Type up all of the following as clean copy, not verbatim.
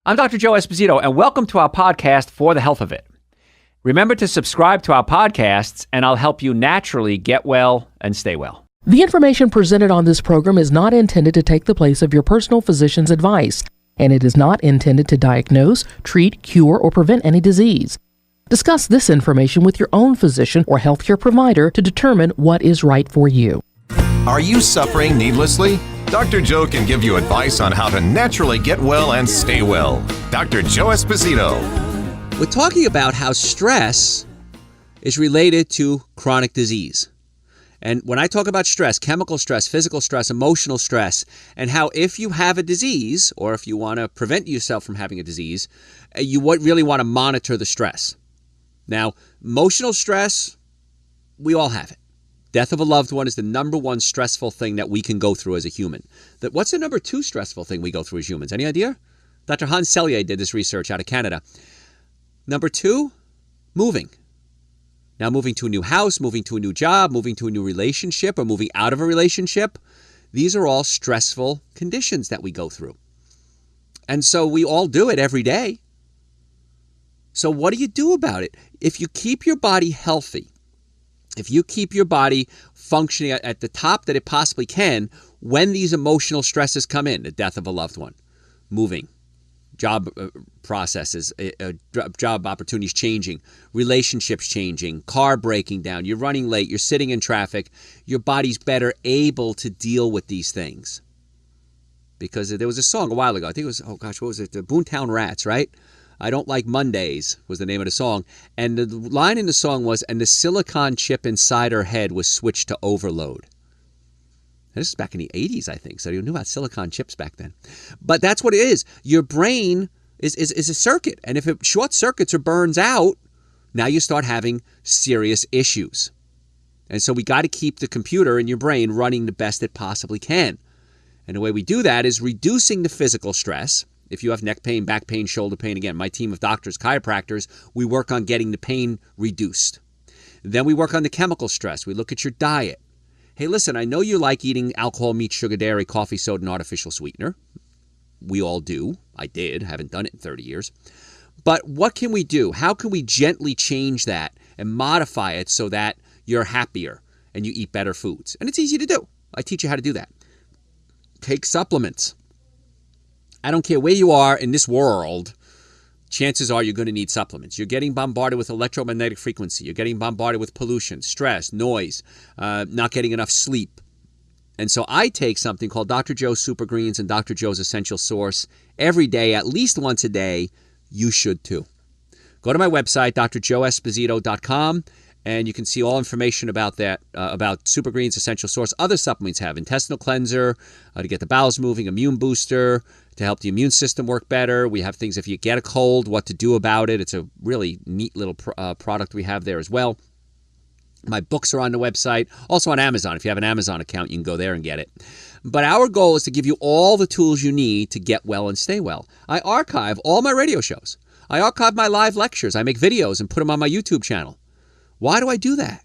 I'm Dr. Joe Esposito, and welcome to our podcast, For the Health of It. Remember to subscribe to our podcasts, and I'll help you naturally get well and stay well. The information presented on this program is not intended to take the place of your personal physician's advice, and it is not intended to diagnose, treat, cure, or prevent any disease. Discuss this information with your own physician or healthcare provider to determine what is right for you. Are you suffering needlessly? Dr. Joe can give you advice on how to naturally get well and stay well. Dr. Joe Esposito. We're talking about how stress is related to chronic disease. And when I talk about stress, chemical stress, physical stress, emotional stress, and how if you have a disease, or if you want to prevent yourself from having a disease, you really want to monitor the stress. Now, emotional stress, we all have it. Death of a loved one is the number one stressful thing that we can go through as a human. What's the number two stressful thing we go through as humans? Any idea? Dr. Hans Selye did this research out of Canada. Number two, moving. Now, moving to a new house, moving to a new job, moving to a new relationship, or moving out of a relationship, these are all stressful conditions that we go through. And so we all do it every day. So what do you do about it? If you keep your body healthy, if you keep your body functioning at the top that it possibly can, when these emotional stresses come in, the death of a loved one, moving, job processes, job opportunities changing, relationships changing, car breaking down, you're running late, you're sitting in traffic, your body's better able to deal with these things. Because there was a song a while ago, I think it was, what was it? The Boomtown Rats, right? I Don't Like Mondays was the name of the song. And the line in the song was, and the silicon chip inside her head was switched to overload. And this is back in the 80s, I think. So you knew about silicon chips back then. But that's what it is. Your brain is a circuit. And if it short circuits or burns out, now you start having serious issues. And so we got to keep the computer in your brain running the best it possibly can. And the way we do that is reducing the physical stress. If you have neck pain, back pain, shoulder pain, again, my team of doctors, chiropractors, we work on getting the pain reduced. Then we work on the chemical stress. We look at your diet. Hey, listen, I know you like eating alcohol, meat, sugar, dairy, coffee, soda, and artificial sweetener. We all do. I did. Haven't done it in 30 years. But what can we do? How can we gently change that and modify it so that you're happier and you eat better foods? And it's easy to do. I teach you how to do that. Take supplements. I don't care where you are in this world, chances are you're going to need supplements. You're getting bombarded with electromagnetic frequency. You're getting bombarded with pollution, stress, noise, not getting enough sleep. And so I take something called Dr. Joe's Super Greens and Dr. Joe's Essential Source every day, at least once a day. You should too. Go to my website, drjoeesposito.com, and you can see all information about that, about Super Greens, Essential Source. Other supplements have intestinal cleanser, to get the bowels moving, immune booster, to help the immune system work better. We have things if you get a cold, what to do about it. It's a really neat little product we have there as well. My books are on the website, also on Amazon. If you have an Amazon account, you can go there and get it. But our goal is to give you all the tools you need to get well and stay well. I archive all my radio shows. I archive my live lectures. I make videos and put them on my YouTube channel. Why do I do that?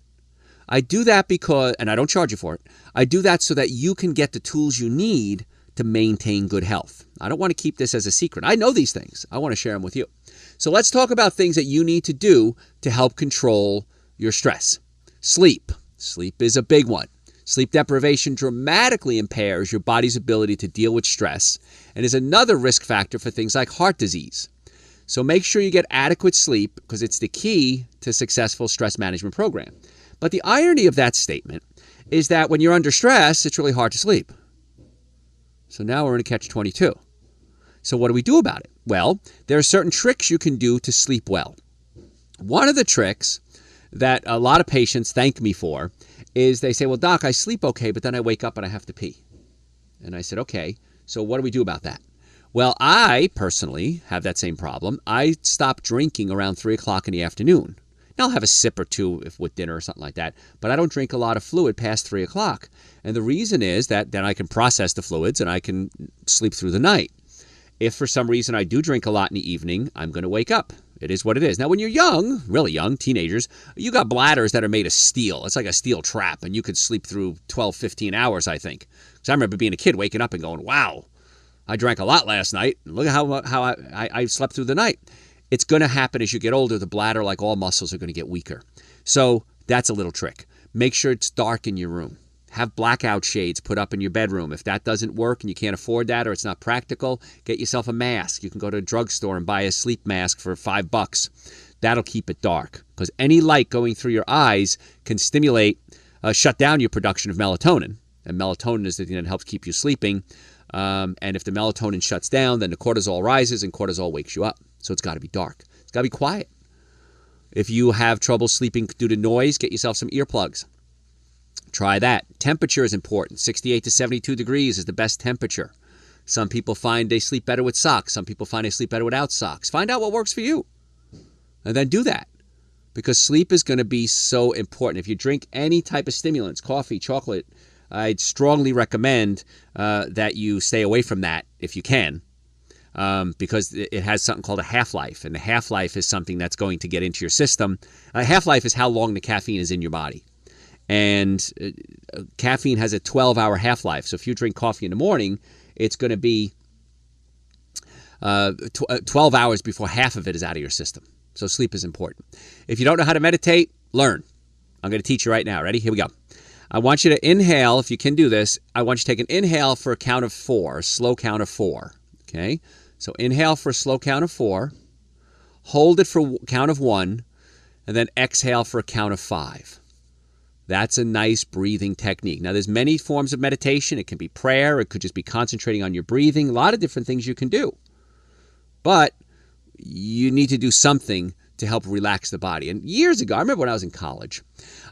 I do that because, and I don't charge you for it, I do that so that you can get the tools you need to maintain good health. I don't want to keep this as a secret. I know these things. I want to share them with you. So let's talk about things that you need to do to help control your stress. Sleep. Sleep is a big one. Sleep deprivation dramatically impairs your body's ability to deal with stress and is another risk factor for things like heart disease. So make sure you get adequate sleep because it's the key to a successful stress management program. But the irony of that statement is that when you're under stress, it's really hard to sleep. So now we're in a catch-22. So what do we do about it? Well, there are certain tricks you can do to sleep well. One of the tricks that a lot of patients thank me for is they say, well, doc, I sleep okay, but then I wake up and I have to pee. And I said, okay, so what do we do about that? Well, I personally have that same problem. I stop drinking around 3 o'clock in the afternoon. Now, I'll have a sip or two with dinner or something like that, but I don't drink a lot of fluid past 3 o'clock. And the reason is that then I can process the fluids and I can sleep through the night. If for some reason I do drink a lot in the evening, I'm going to wake up. It is what it is. Now, when you're young, really young, teenagers, you got bladders that are made of steel. It's like a steel trap, and you could sleep through 12, 15 hours, I think. Because I remember being a kid waking up and going, wow, I drank a lot last night. Look at how I slept through the night. It's going to happen as you get older. The bladder, like all muscles, are going to get weaker. So that's a little trick. Make sure it's dark in your room. Have blackout shades put up in your bedroom. If that doesn't work and you can't afford that or it's not practical, get yourself a mask. You can go to a drugstore and buy a sleep mask for $5. That'll keep it dark, because any light going through your eyes can shut down your production of melatonin. And melatonin is the thing that helps keep you sleeping. And if the melatonin shuts down, then the cortisol rises and cortisol wakes you up. So it's got to be dark. It's got to be quiet. If you have trouble sleeping due to noise, get yourself some earplugs. Try that. Temperature is important. 68 to 72 degrees is the best temperature. Some people find they sleep better with socks. Some people find they sleep better without socks. Find out what works for you. And then do that. Because sleep is going to be so important. If you drink any type of stimulants, coffee, chocolate, I'd strongly recommend that you stay away from that if you can. Because it has something called a half-life. And the half-life is something that's going to get into your system. A half-life is how long the caffeine is in your body. And caffeine has a 12-hour half-life. So if you drink coffee in the morning, it's going to be 12 hours before half of it is out of your system. So sleep is important. If you don't know how to meditate, learn. I'm going to teach you right now. Ready? Here we go. I want you to inhale. If you can do this, I want you to take an inhale for a count of 4, a slow count of 4. Okay? So inhale for a slow count of 4. Hold it for a count of 1. And then exhale for a count of 5. That's a nice breathing technique. Now, there's many forms of meditation. It can be prayer. It could just be concentrating on your breathing. A lot of different things you can do. But you need to do something to help relax the body. And years ago, I remember when I was in college,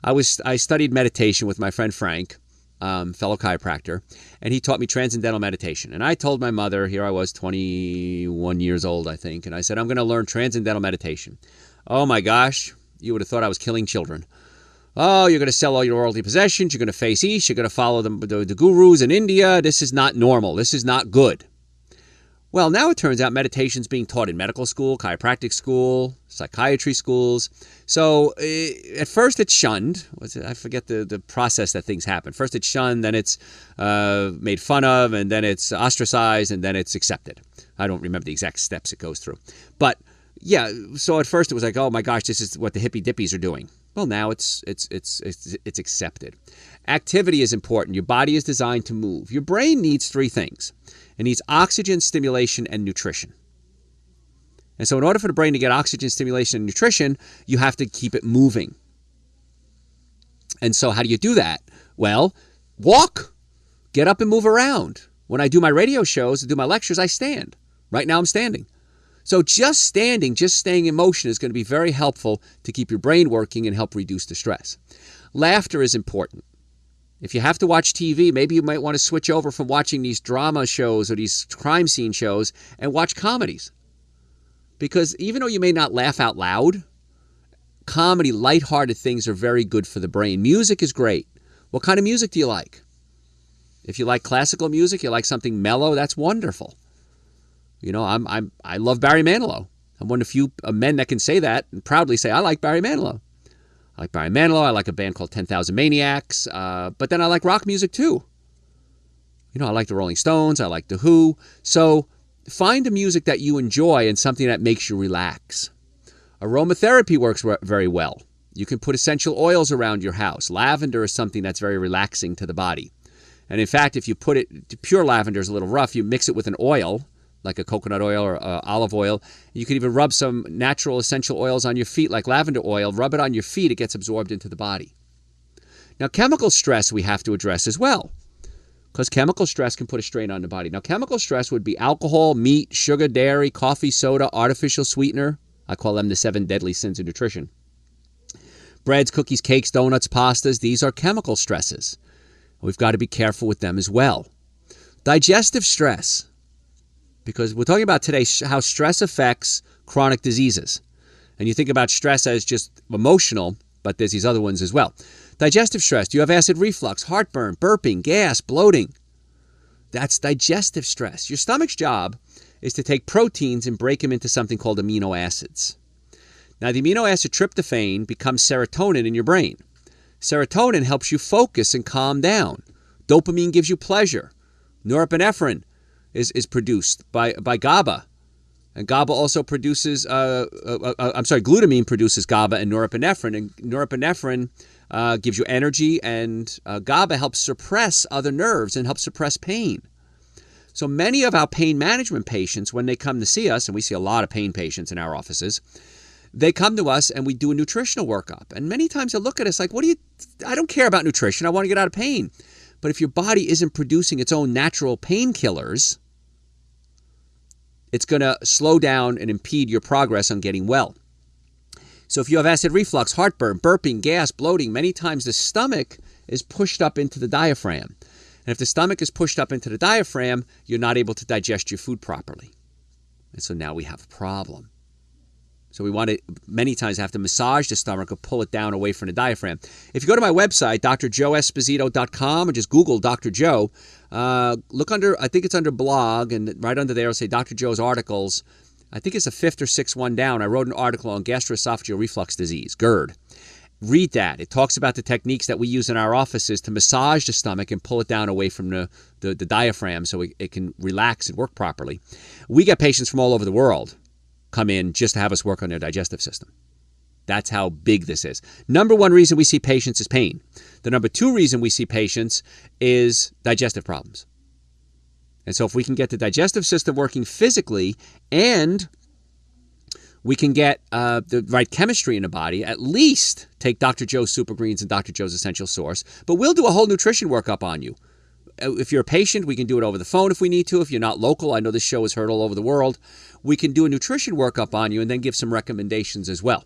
I studied meditation with my friend Frank, fellow chiropractor, and he taught me transcendental meditation. And I told my mother, here I was 21 years old, I think, and I said, I'm going to learn transcendental meditation. Oh my gosh, you would have thought I was killing children. Oh, you're going to sell all your worldly possessions. You're going to face east. You're going to follow the gurus in India. This is not normal. This is not good. Well, now it turns out meditation's being taught in medical school, chiropractic school, psychiatry schools. So at first it's shunned. I forget the process that things happen. First it's shunned, then it's made fun of, and then it's ostracized, and then it's accepted. I don't remember the exact steps it goes through. But yeah, so at first it was like, oh my gosh, this is what the hippy dippies are doing. Well, now it's accepted. Activity is important. Your body is designed to move. Your brain needs 3 things. It needs oxygen, stimulation, and nutrition. And so in order for the brain to get oxygen, stimulation, and nutrition, you have to keep it moving. And so how do you do that? Well, walk. Get up and move around. When I do my radio shows and do my lectures, I stand. Right now I'm standing. So just standing, just staying in motion is going to be very helpful to keep your brain working and help reduce the stress. Laughter is important. If you have to watch TV, maybe you might want to switch over from watching these drama shows or these crime scene shows and watch comedies. Because even though you may not laugh out loud, comedy, lighthearted things are very good for the brain. Music is great. What kind of music do you like? If you like classical music, you like something mellow, that's wonderful. You know, I love Barry Manilow. I'm one of the few men that can say that and proudly say, I like Barry Manilow. I like Barry Manilow. I like a band called 10,000 Maniacs. But then I like rock music too. You know, I like the Rolling Stones. I like The Who. So find the music that you enjoy and something that makes you relax. Aromatherapy works very well. You can put essential oils around your house. Lavender is something that's very relaxing to the body. And in fact, if you put it, pure lavender is a little rough. You mix it with an oil, like a coconut oil or olive oil. You can even rub some natural essential oils on your feet, like lavender oil. Rub it on your feet. It gets absorbed into the body. Now, chemical stress we have to address as well, because chemical stress can put a strain on the body. Now, chemical stress would be alcohol, meat, sugar, dairy, coffee, soda, artificial sweetener. I call them the 7 deadly sins of nutrition. Breads, cookies, cakes, donuts, pastas. These are chemical stresses. We've got to be careful with them as well. Digestive stress. Because we're talking about today how stress affects chronic diseases. And you think about stress as just emotional, but there's these other ones as well. Digestive stress. Do you have acid reflux, heartburn, burping, gas, bloating? That's digestive stress. Your stomach's job is to take proteins and break them into something called amino acids. Now, the amino acid tryptophan becomes serotonin in your brain. Serotonin helps you focus and calm down. Dopamine gives you pleasure. Norepinephrine is produced by GABA. And GABA also produces, glutamine produces GABA and norepinephrine. And norepinephrine gives you energy, and GABA helps suppress other nerves and helps suppress pain. So many of our pain management patients, when they come to see us, and we see a lot of pain patients in our offices, they come to us and we do a nutritional workup. And many times they look at us like, I don't care about nutrition. I want to get out of pain. But if your body isn't producing its own natural painkillers, it's going to slow down and impede your progress on getting well. So if you have acid reflux, heartburn, burping, gas, bloating, many times the stomach is pushed up into the diaphragm. And if the stomach is pushed up into the diaphragm, you're not able to digest your food properly. And so now we have a problem. So we want to many times have to massage the stomach or pull it down away from the diaphragm. If you go to my website, drjoeesposito.com, or just Google Dr. Joe, look under, I think it's under blog, and right under there it'll say Dr. Joe's articles. I think it's the 5th or 6th one down. I wrote an article on gastroesophageal reflux disease, GERD. Read that. It talks about the techniques that we use in our offices to massage the stomach and pull it down away from the diaphragm so it can relax and work properly. We get patients from all over the world come in just to have us work on their digestive system. That's how big this is. Number one reason we see patients is pain. The number two reason we see patients is digestive problems. And so if we can get the digestive system working physically and we can get the right chemistry in the body, at least take Dr. Joe's Super Greens and Dr. Joe's Essential Source. But we'll do a whole nutrition workup on you. If you're a patient, we can do it over the phone if we need to. If you're not local, I know this show is heard all over the world. We can do a nutrition workup on you and then give some recommendations as well.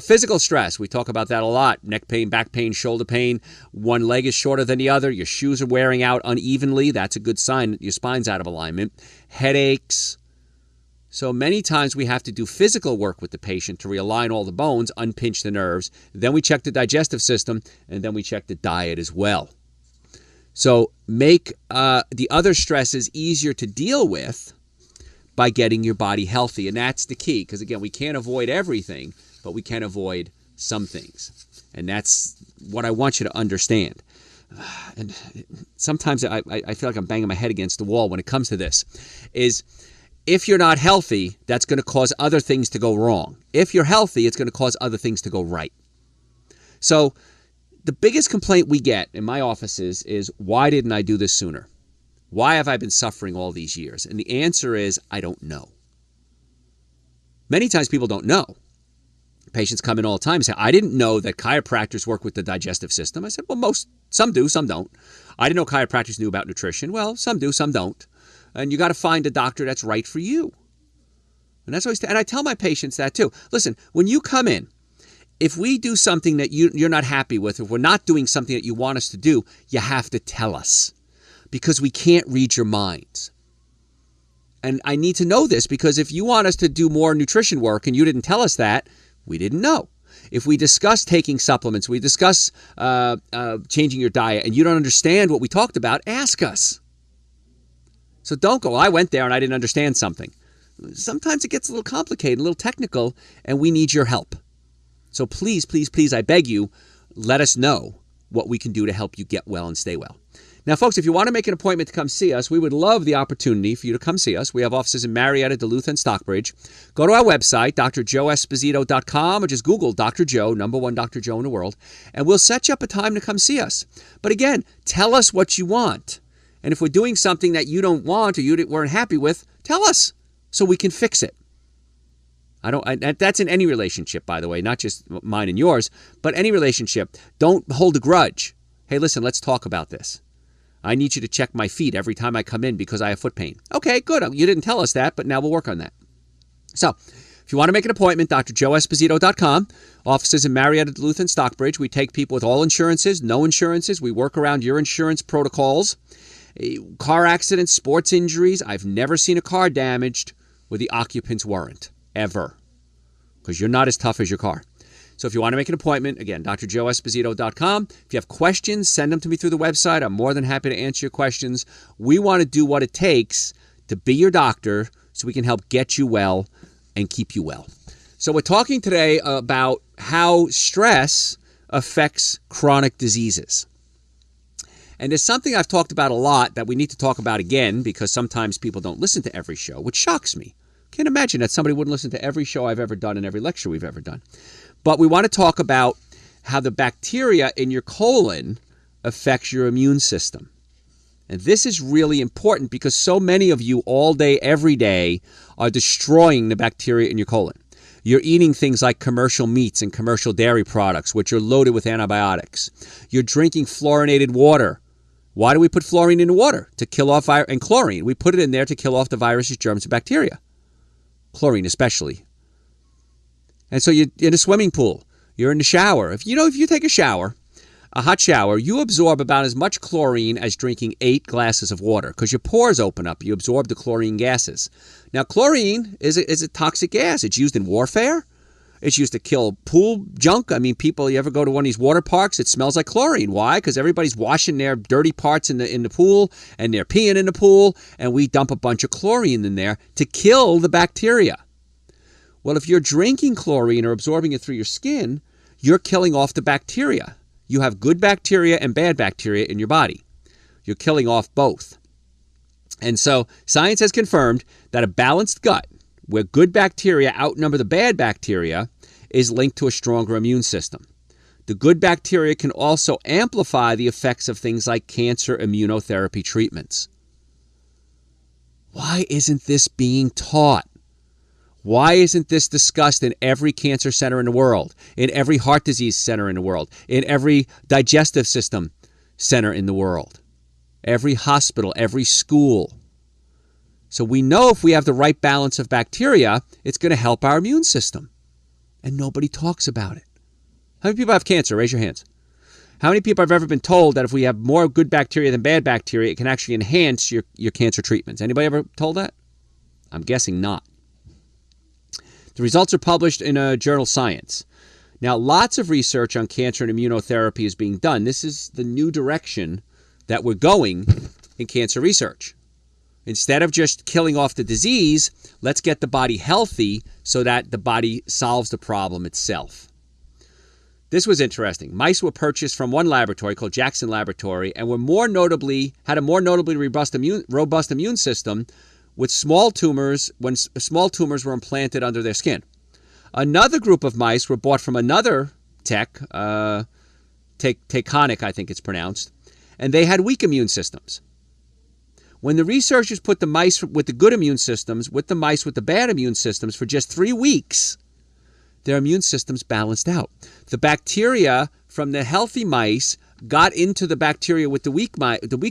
Physical stress, we talk about that a lot. Neck pain, back pain, shoulder pain. One leg is shorter than the other. Your shoes are wearing out unevenly. That's a good sign that your spine's out of alignment. Headaches. So many times we have to do physical work with the patient to realign all the bones, unpinch the nerves. Then we check the digestive system, and then we check the diet as well. So make the other stresses easier to deal with by getting your body healthy. And that's the key, because again, we can't avoid everything, but we can avoid some things. And that's what I want you to understand. And sometimes I feel like I'm banging my head against the wall when it comes to this, is if you're not healthy, that's going to cause other things to go wrong. If you're healthy, it's going to cause other things to go right. So the biggest complaint we get in my offices is, why didn't I do this sooner? Why have I been suffering all these years? And the answer is, I don't know. Many times people don't know. Patients come in all the time and say, I didn't know that chiropractors work with the digestive system. I said, well, some do, some don't. I didn't know chiropractors knew about nutrition. Well, some do, some don't. And you got to find a doctor that's right for you. And that's always, and I tell my patients that too. Listen, when you come in, if we do something that you're not happy with, if we're not doing something that you want us to do, you have to tell us, because we can't read your minds. And I need to know this, because if you want us to do more nutrition work and you didn't tell us that, we didn't know. If we discuss taking supplements, we discuss changing your diet, and you don't understand what we talked about, ask us. So don't go, I went there and I didn't understand something. Sometimes it gets a little complicated, a little technical, and we need your help. So please, please, please, I beg you, let us know what we can do to help you get well and stay well. Now, folks, if you want to make an appointment to come see us, we would love the opportunity for you to come see us. We have offices in Marietta, Duluth, and Stockbridge. Go to our website, drjoeesposito.com, or just Google Dr. Joe, number one Dr. Joe in the world, and we'll set you up a time to come see us. But again, tell us what you want. And if we're doing something that you don't want or you weren't happy with, tell us so we can fix it. That's in any relationship, by the way, not just mine and yours, but any relationship. Don't hold a grudge. Hey, listen, let's talk about this. I need you to check my feet every time I come in because I have foot pain. Okay, good. You didn't tell us that, but now we'll work on that. So if you want to make an appointment, drjoeesposito.com. Offices in Marietta, Duluth, and Stockbridge. We take people with all insurances, no insurances. We work around your insurance protocols. Car accidents, sports injuries. I've never seen a car damaged where the occupants weren't, ever, because you're not as tough as your car. So if you want to make an appointment, again, drjoeesposito.com. If you have questions, send them to me through the website. I'm more than happy to answer your questions. We want to do what it takes to be your doctor so we can help get you well and keep you well. So we're talking today about how stress affects chronic diseases. And there's something I've talked about a lot that we need to talk about again, because sometimes people don't listen to every show, which shocks me. Can't imagine that somebody wouldn't listen to every show I've ever done and every lecture we've ever done. But we want to talk about how the bacteria in your colon affects your immune system. And this is really important because so many of you all day, every day, are destroying the bacteria in your colon. You're eating things like commercial meats and commercial dairy products, which are loaded with antibiotics. You're drinking fluorinated water. Why do we put fluorine in the water? To kill off and chlorine. We put it in there to kill off the viruses, germs, and bacteria. Chlorine especially. And so you're in a swimming pool. You're in the shower. If you take a shower, a hot shower, you absorb about as much chlorine as drinking 8 glasses of water because your pores open up. You absorb the chlorine gases. Now, chlorine is a toxic gas. It's used in warfare. It's used to kill pool junk. I mean, people, you ever go to one of these water parks? It smells like chlorine. Why? Because everybody's washing their dirty parts in the pool, and they're peeing in the pool, and we dump a bunch of chlorine in there to kill the bacteria. Well, if you're drinking chlorine or absorbing it through your skin, you're killing off the bacteria. You have good bacteria and bad bacteria in your body. You're killing off both. And so science has confirmed that a balanced gut where good bacteria outnumber the bad bacteria is linked to a stronger immune system. The good bacteria can also amplify the effects of things like cancer immunotherapy treatments. Why isn't this being taught? Why isn't this discussed in every cancer center in the world, in every heart disease center in the world, in every digestive system center in the world, every hospital, every school? So we know if we have the right balance of bacteria, it's going to help our immune system. And nobody talks about it. How many people have cancer? Raise your hands. How many people have ever been told that if we have more good bacteria than bad bacteria, it can actually enhance your cancer treatments? Anybody ever told that? I'm guessing not. The results are published in a journal Science. Now, lots of research on cancer and immunotherapy is being done. This is the new direction that we're going in cancer research. Instead of just killing off the disease, let's get the body healthy so that the body solves the problem itself. This was interesting. Mice were purchased from one laboratory called Jackson Laboratory and had a more notably robust immune system with small tumors when small tumors were implanted under their skin. Another group of mice were bought from another Taconic, I think it's pronounced, and they had weak immune systems. When the researchers put the mice with the good immune systems with the mice with the bad immune systems for just 3 weeks, their immune systems balanced out. The bacteria from the healthy mice got into the bacteria with the weak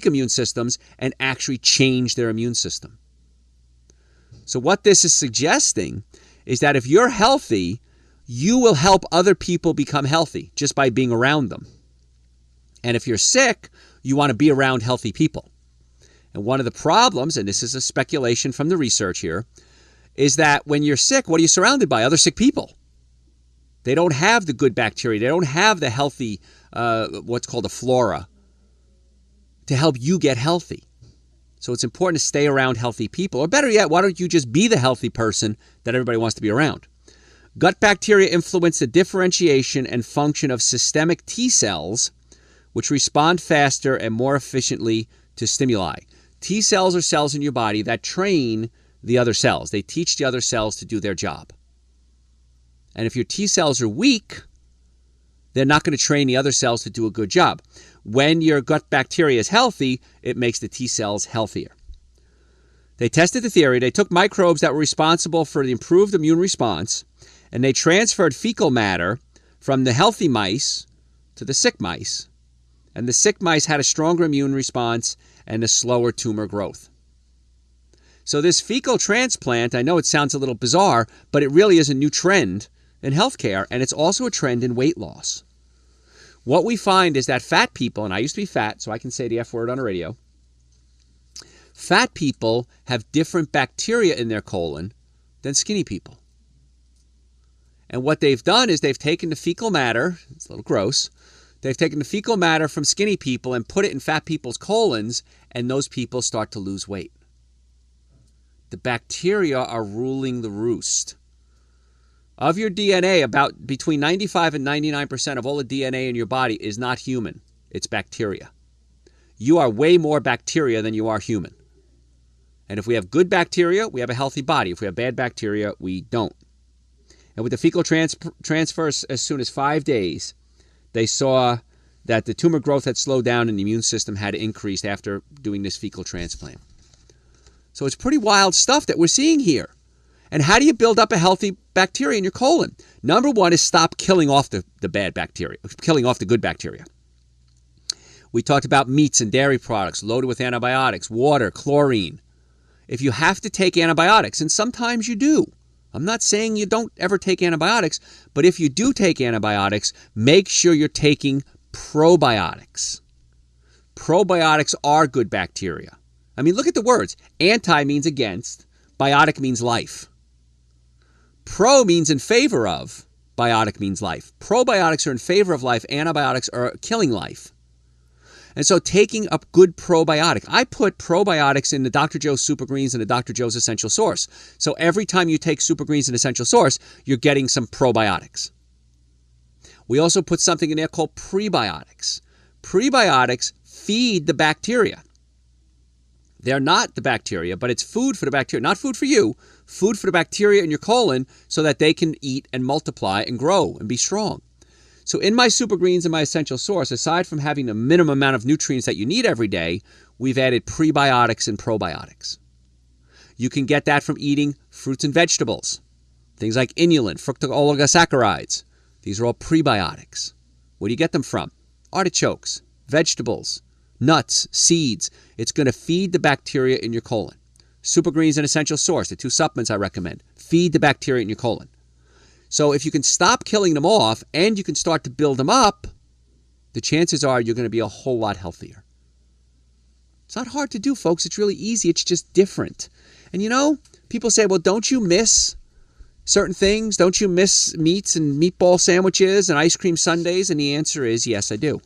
immune systems and actually changed their immune system. So what this is suggesting is that if you're healthy, you will help other people become healthy just by being around them. And if you're sick, you want to be around healthy people. And one of the problems, and this is a speculation from the research here, is that when you're sick, what are you surrounded by? Other sick people. They don't have the good bacteria. They don't have the healthy, what's called a flora, to help you get healthy. So it's important to stay around healthy people. Or better yet, why don't you just be the healthy person that everybody wants to be around? Gut bacteria influence the differentiation and function of systemic T cells, which respond faster and more efficiently to stimuli. T cells are cells in your body that train the other cells. They teach the other cells to do their job. And if your T cells are weak, they're not going to train the other cells to do a good job. When your gut bacteria is healthy, it makes the T cells healthier. They tested the theory. They took microbes that were responsible for the improved immune response, and they transferred fecal matter from the healthy mice to the sick mice. And the sick mice had a stronger immune response and a slower tumor growth. So this fecal transplant, I know it sounds a little bizarre, but it really is a new trend in healthcare, and it's also a trend in weight loss. What we find is that fat people, and I used to be fat, so I can say the F word on the radio, fat people have different bacteria in their colon than skinny people. And what they've done is they've taken the fecal matter, it's a little gross, they've taken the fecal matter from skinny people and put it in fat people's colons, and those people start to lose weight. The bacteria are ruling the roost. Of your DNA, about between 95 and 99% of all the DNA in your body is not human. It's bacteria. you are way more bacteria than you are human. And if we have good bacteria, we have a healthy body. If we have bad bacteria, we don't. And with the fecal transfer, as soon as 5 days, they saw that the tumor growth had slowed down and the immune system had increased after doing this fecal transplant. So it's pretty wild stuff that we're seeing here. And how do you build up a healthy bacteria in your colon? Number one is stop killing off the bad bacteria, killing off the good bacteria. We talked about meats and dairy products loaded with antibiotics, water, chlorine. If you have to take antibiotics, and sometimes you do, I'm not saying you don't ever take antibiotics, but if you do take antibiotics, make sure you're taking probiotics. Probiotics are good bacteria. I mean, look at the words. Anti means against. Biotic means life. Pro means in favor of. Biotic means life. Probiotics are in favor of life. Antibiotics are killing life. And so taking a good probiotic. I put probiotics in the Dr. Joe's Super Greens and the Dr. Joe's Essential Source. So every time you take Super Greens and Essential Source, you're getting some probiotics. We also put something in there called prebiotics. Prebiotics feed the bacteria. They're not the bacteria, but it's food for the bacteria. Not food for you, food for the bacteria in your colon so that they can eat and multiply and grow and be strong. So in my Super Greens and my Essential Source, aside from having the minimum amount of nutrients that you need every day, we've added prebiotics and probiotics. You can get that from eating fruits and vegetables. Things like inulin, fructooligosaccharides. These are all prebiotics. Where do you get them from? Artichokes, vegetables, nuts, seeds. It's going to feed the bacteria in your colon. Super Greens and Essential Source, the two supplements I recommend, feed the bacteria in your colon. So if you can stop killing them off and you can start to build them up, the chances are you're going to be a whole lot healthier. It's not hard to do, folks. It's really easy. It's just different. And you know, people say, well, don't you miss certain things? Don't you miss meats and meatball sandwiches and ice cream sundaes? And the answer is, yes, I do.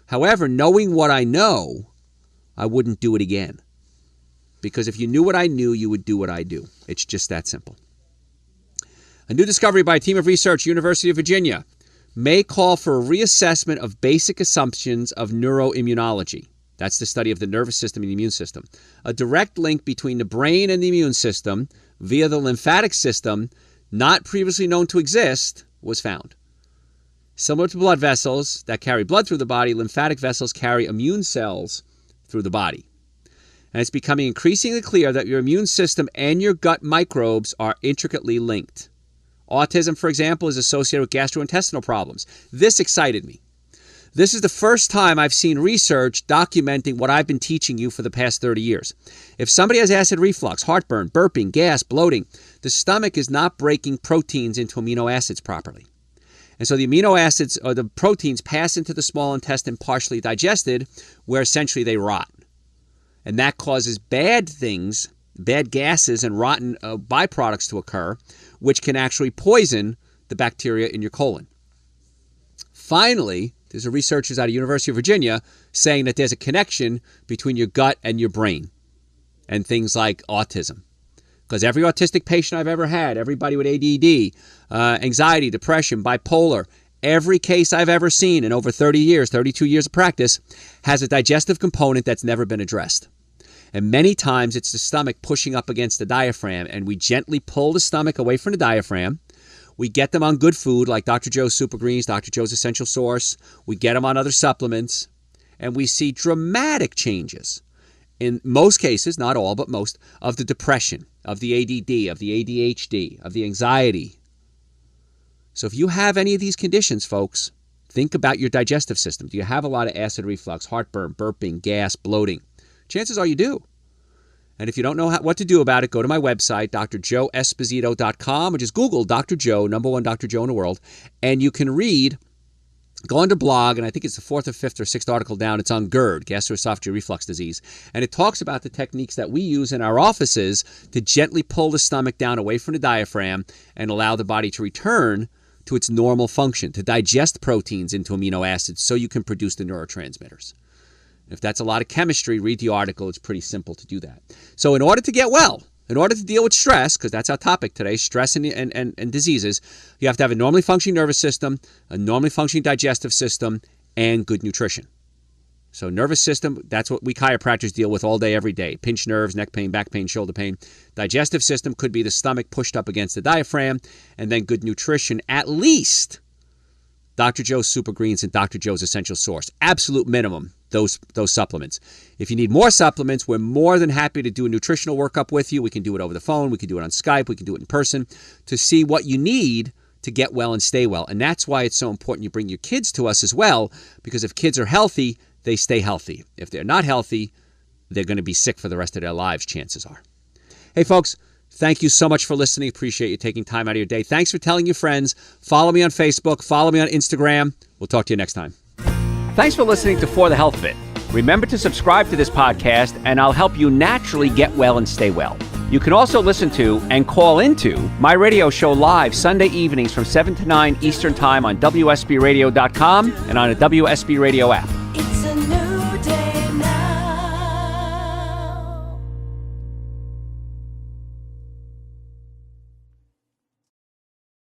However, knowing what I know, I wouldn't do it again. Because if you knew what I knew, you would do what I do. It's just that simple. A new discovery by a team of research, University of Virginia, may call for a reassessment of basic assumptions of neuroimmunology. That's the study of the nervous system and the immune system. A direct link between the brain and the immune system via the lymphatic system, not previously known to exist, was found. Similar to blood vessels that carry blood through the body, lymphatic vessels carry immune cells through the body. And it's becoming increasingly clear that your immune system and your gut microbes are intricately linked. Autism, for example, is associated with gastrointestinal problems. This excited me. This is the first time I've seen research documenting what I've been teaching you for the past 30 years. If somebody has acid reflux, heartburn, burping, gas, bloating, the stomach is not breaking proteins into amino acids properly. And so the amino acids or the proteins pass into the small intestine partially digested, where essentially they rot. And that causes bad things, bad gases and rotten byproducts to occur, which can actually poison the bacteria in your colon. Finally, there's researchers out of University of Virginia saying that there's a connection between your gut and your brain and things like autism. Because every autistic patient I've ever had, everybody with ADD, anxiety, depression, bipolar, every case I've ever seen in over 30 years, 32 years of practice, has a digestive component that's never been addressed. And many times it's the stomach pushing up against the diaphragm, and we gently pull the stomach away from the diaphragm. We get them on good food like Dr. Joe's Super Greens, Dr. Joe's Essential Source. We get them on other supplements, and we see dramatic changes. In most cases, not all, but most, of the depression, of the ADD, of the ADHD, of the anxiety. So if you have any of these conditions, folks, think about your digestive system. Do you have a lot of acid reflux, heartburn, burping, gas, bloating? Chances are you do. And if you don't know what to do about it, go to my website, drjoeesposito.com, or just Google Dr. Joe, number one Dr. Joe in the world, and you can read, go on to blog, and I think it's the 4th or 5th or 6th article down. It's on GERD, gastroesophageal reflux disease. And it talks about the techniques that we use in our offices to gently pull the stomach down away from the diaphragm and allow the body to return to its normal function, to digest proteins into amino acids so you can produce the neurotransmitters. If that's a lot of chemistry, read the article. It's pretty simple to do that. So in order to get well, in order to deal with stress, because that's our topic today, stress and diseases, you have to have a normally functioning nervous system, a normally functioning digestive system, and good nutrition. So nervous system, that's what we chiropractors deal with all day, every day. Pinched nerves, neck pain, back pain, shoulder pain. Digestive system could be the stomach pushed up against the diaphragm. And then good nutrition, at least Dr. Joe's Super Greens and Dr. Joe's Essential Source. Absolute minimum, those supplements. If you need more supplements, we're more than happy to do a nutritional workup with you. We can do it over the phone. We can do it on Skype. We can do it in person to see what you need to get well and stay well. And that's why it's so important you bring your kids to us as well, because if kids are healthy, they stay healthy. If they're not healthy, they're going to be sick for the rest of their lives, chances are. Hey, folks, thank you so much for listening. Appreciate you taking time out of your day. Thanks for telling your friends. Follow me on Facebook. Follow me on Instagram. We'll talk to you next time. Thanks for listening to For the Health of It. Remember to subscribe to this podcast, and I'll help you naturally get well and stay well. You can also listen to and call into my radio show live Sunday evenings from 7 to 9 Eastern Time on WSBRadio.com and on a WSB Radio app.